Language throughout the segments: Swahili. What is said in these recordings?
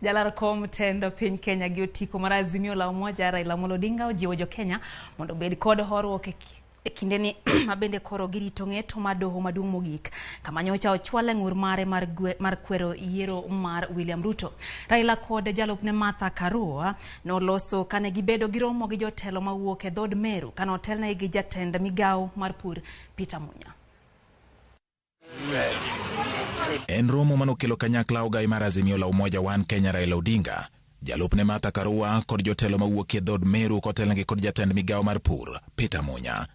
Jalar kom tendo piny Kenya gi otiko mar Azimio la Umoja Raila Odinga ojiwo jo Kenya mondo bed kod horuok e kindeni mabende koro girito ng'eto mar doho maduong' mogik kama nyocha ochwale ng'ur mare mar kwero yiero mar William Ruto. Raila kod jalupne Martha Karua noloso kane gibedo giromo gi jotelo mawuok e dhod Meru kano telne gi jatend migawo mar pur Peter Munya. En romo manokelo kanyakla ogai mar Azimio la Umoja wan Kenya Raila Odinga, jalupne Martha Karua kod jotelo mawuok e dhod Meru kotelnegi kod jatend migawo mar pur Peter Munya.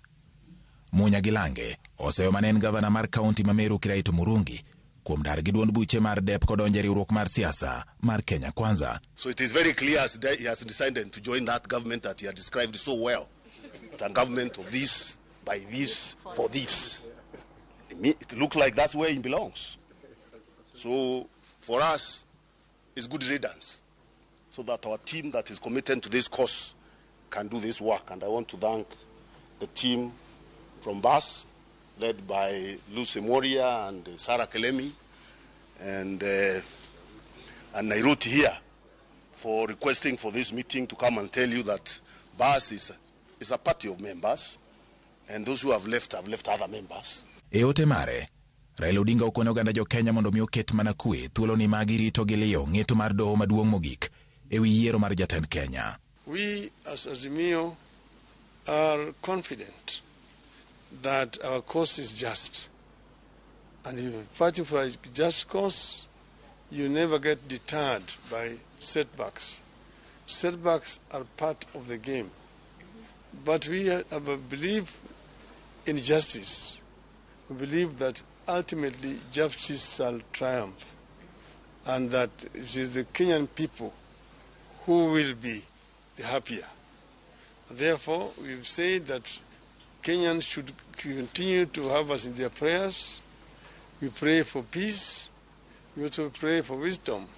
Munya Gilange oseyo manen gavana mar kaunti ma Meru Kiraitu Murungi kuom dar gi duond buche mar dep kod onje riwruok mar siasa mar Kenya Kwanza. So it is very clear that he has decided to join that government that he had described so well. It's a government of this, by this, for this. It looks like that's where he belongs. So for us, it's good riddance, so that our team that is committed to this cause can do this work. And I want to thank the team from BAS, led by Lucy Moria and Sarah Kelemi, and Nairobi here, for requesting for this meeting to come and tell you that BAS is a party of members, and those who have left other members. Eote mare, Raila Odinga okono ganda jo Kenya mondo mi oket mana kwe thuolo ni magirito gi liyo ng'eto mar doho maduong' mogik ewi yiero mar jatend Kenya. We as Azimio are confident that our cause is just. And if you fight for a just cause, you never get deterred by setbacks. Setbacks are part of the game. But we have a belief in justice. We believe that ultimately justice shall triumph, and that it is the Kenyan people who will be the happier. Therefore, we've said that Kenyans should continue to have us in their prayers. We pray for peace. We also pray for wisdom.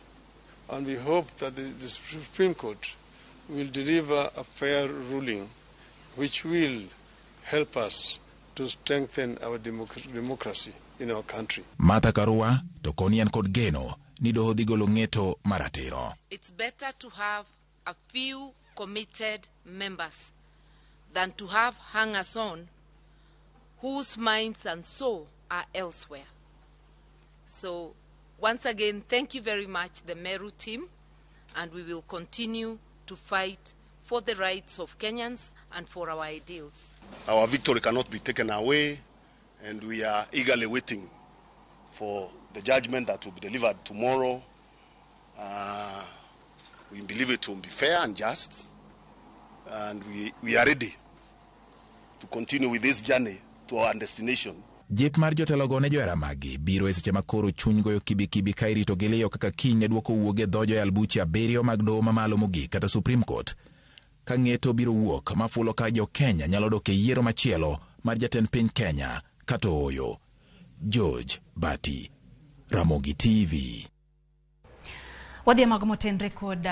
And we hope that the Supreme Court will deliver a fair ruling which will help us to strengthen our democracy in our country. Martha Karua to konian kod geno ni doho dhi golo ng'eto maratiro. It's better to have a few committed members than to have hangers-on whose minds and soul are elsewhere. So once again, thank you very much, the Meru team, and we will continue to fight for the rights of Kenyans and for our ideals. Our victory cannot be taken away, and we are eagerly waiting for the judgment that will be delivered tomorrow. We believe it will be fair and just, and we are ready to continue with this journey to our destination. Jep mar jotelo go ne jo Ramogi biro e seche makoro chuny goyo kibi ka irito gi liyo kaka kiny ne duoko wuoge dhojo e albuche abiriyo mag doho mamalo mogik kata Supreme Court. Ka ng'eto biro wuok mafulo ka jo Kenya nyalo dok e yiero machielo mar jatend piny Kenya kata oyo. George Bati, Ramogi TV. Wadhi mag motenre kod